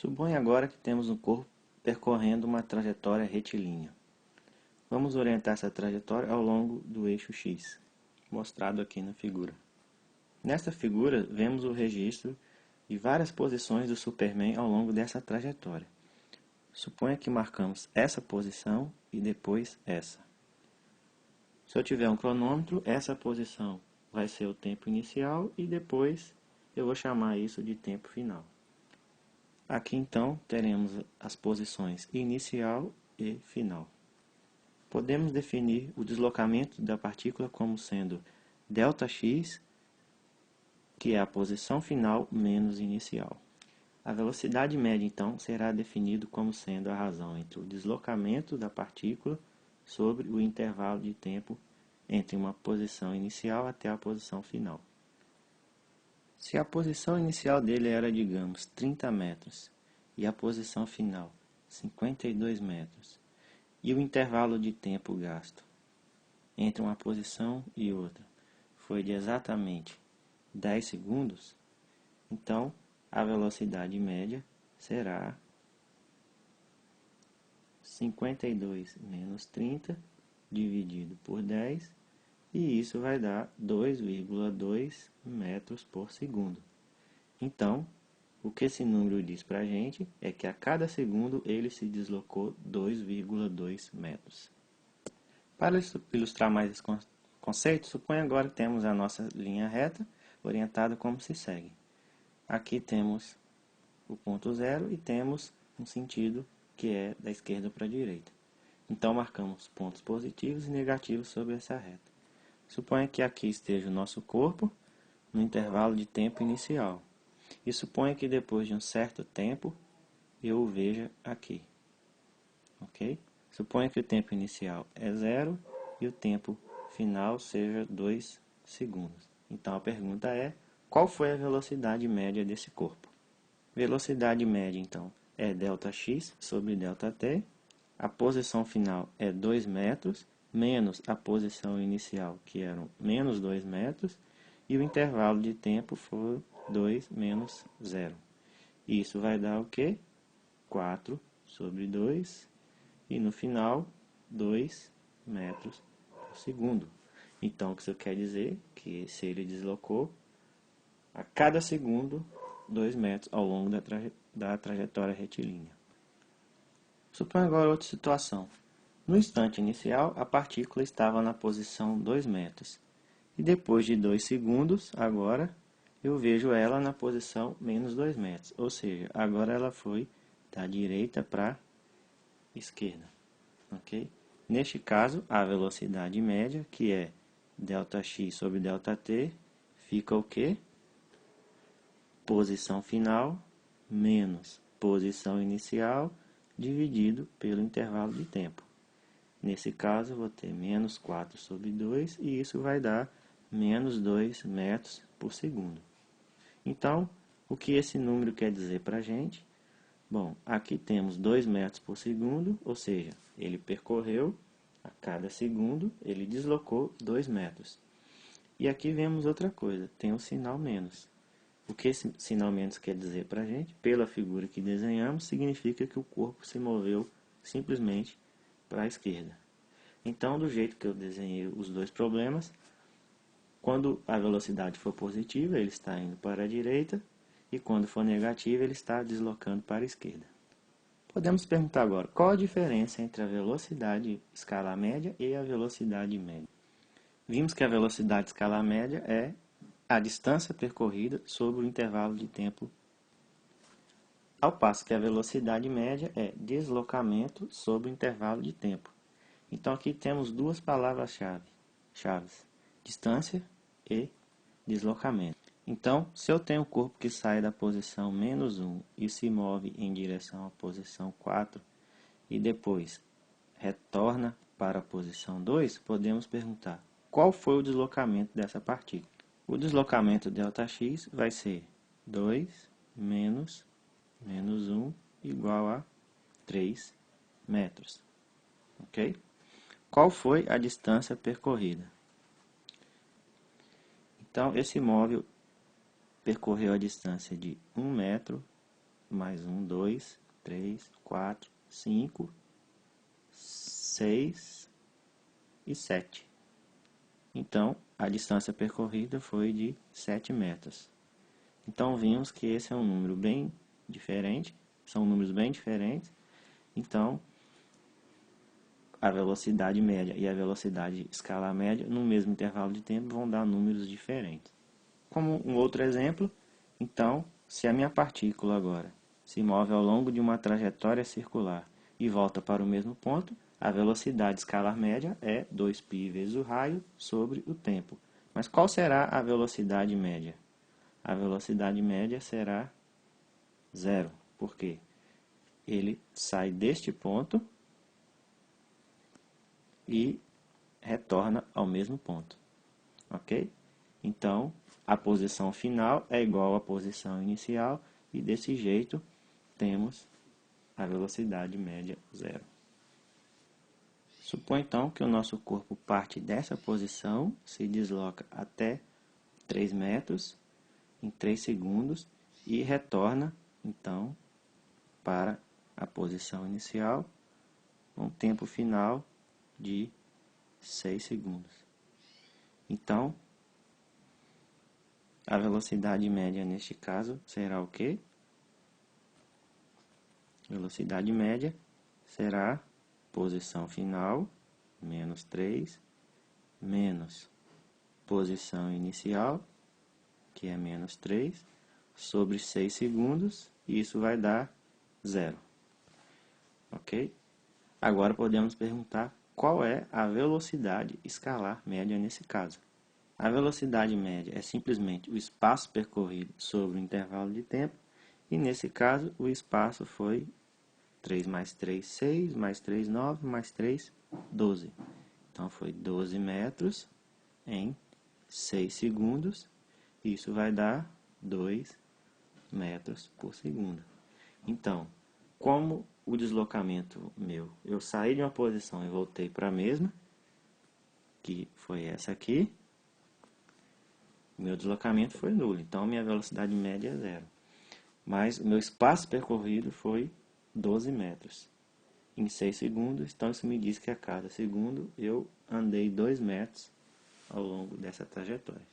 Suponha agora que temos um corpo percorrendo uma trajetória retilínea. Vamos orientar essa trajetória ao longo do eixo X, mostrado aqui na figura. Nesta figura, vemos o registro de várias posições do Superman ao longo dessa trajetória. Suponha que marcamos essa posição e depois essa. Se eu tiver um cronômetro, essa posição vai ser o tempo inicial e depois eu vou chamar isso de tempo final. Aqui então teremos as posições inicial e final. Podemos definir o deslocamento da partícula como sendo ΔX, que é a posição final menos inicial. A velocidade média então será definido como sendo a razão entre o deslocamento da partícula sobre o intervalo de tempo entre uma posição inicial até a posição final. Se a posição inicial dele era, digamos, 30 metros e a posição final 52 metros, e o intervalo de tempo gasto entre uma posição e outra foi de exatamente 10 segundos, então a velocidade média será 52 menos 30 dividido por 10, e isso vai dar 2,2 metros por segundo. Então, o que esse número diz para a gente é que a cada segundo ele se deslocou 2,2 metros. Para ilustrar mais esse conceito, suponha agora que temos a nossa linha reta orientada como se segue. Aqui temos o ponto zero e temos um sentido que é da esquerda para a direita. Então marcamos pontos positivos e negativos sobre essa reta. Suponha que aqui esteja o nosso corpo no intervalo de tempo inicial. E suponha que depois de um certo tempo eu o veja aqui. Ok? Suponha que o tempo inicial é 0 e o tempo final seja 2 segundos. Então a pergunta é: qual foi a velocidade média desse corpo? Velocidade média, então, é ΔX sobre ΔT. A posição final é 2 metros, menos a posição inicial, que eram menos 2 metros, e o intervalo de tempo foi 2 menos 0. Isso vai dar o quê? 4 sobre 2, e no final, 2 metros por segundo. Então, o que isso quer dizer? Que se ele deslocou a cada segundo 2 metros ao longo da trajetória retilínea. Suponha agora outra situação. No instante inicial, a partícula estava na posição 2 metros. E depois de 2 segundos, agora, eu vejo ela na posição menos 2 metros. Ou seja, agora ela foi da direita para a esquerda. Okay? Neste caso, a velocidade média, que é ΔX sobre ΔT, fica o quê? Posição final menos posição inicial dividido pelo intervalo de tempo. Nesse caso, eu vou ter menos 4 sobre 2 e isso vai dar menos 2 metros por segundo. Então, o que esse número quer dizer para a gente? Bom, aqui temos 2 metros por segundo, ou seja, ele percorreu a cada segundo, ele deslocou 2 metros. E aqui vemos outra coisa, tem o sinal menos. O que esse sinal menos quer dizer para a gente? Pela figura que desenhamos, significa que o corpo se moveu simplesmente para a esquerda. Então, do jeito que eu desenhei os dois problemas, quando a velocidade for positiva, ele está indo para a direita, e quando for negativa, ele está deslocando para a esquerda. Podemos perguntar agora, qual a diferença entre a velocidade escalar média e a velocidade média? Vimos que a velocidade escalar média é a distância percorrida sobre o intervalo de tempo, ao passo que a velocidade média é deslocamento sobre o intervalo de tempo. Então aqui temos duas palavras-chave, distância e deslocamento. Então, se eu tenho um corpo que sai da posição menos 1 e se move em direção à posição 4 e depois retorna para a posição 2, podemos perguntar qual foi o deslocamento dessa partícula. O deslocamento ΔX vai ser 2 menos 1 igual a 3 metros. Ok? Qual foi a distância percorrida? Então, esse móvel percorreu a distância de 1 metro mais 1, 2, 3, 4, 5, 6 e 7. Então, a distância percorrida foi de 7 metros. Então, vimos que esse é um número bem diferente, são números bem diferentes. Então, a velocidade média e a velocidade escalar média, no mesmo intervalo de tempo, vão dar números diferentes. Como um outro exemplo, então, se a minha partícula agora se move ao longo de uma trajetória circular e volta para o mesmo ponto, a velocidade escalar média é 2π vezes o raio sobre o tempo. Mas qual será a velocidade média? A velocidade média será zero. Por quê? Ele sai deste ponto e retorna ao mesmo ponto. Ok? Então, a posição final é igual à posição inicial e desse jeito temos a velocidade média zero. Supõe então que o nosso corpo parte dessa posição, se desloca até 3 metros em 3 segundos e retorna então para a posição inicial, um tempo final de 6 segundos. Então, a velocidade média neste caso será o quê? Velocidade média será posição final, menos 3, menos posição inicial, que é menos 3, sobre 6 segundos, e isso vai dar 0. Ok? Agora podemos perguntar qual é a velocidade escalar média nesse caso. A velocidade média é simplesmente o espaço percorrido sobre o intervalo de tempo, e nesse caso o espaço foi 3 mais 3, 6, mais 3, 9, mais 3, 12. Então foi 12 metros em 6 segundos, isso vai dar 2 metros por segundo. Então, como o deslocamento meu, eu saí de uma posição e voltei para a mesma, que foi essa aqui, meu deslocamento foi nulo, então minha velocidade média é zero. Mas o meu espaço percorrido foi 12 metros em 6 segundos, então isso me diz que a cada segundo eu andei 2 metros ao longo dessa trajetória.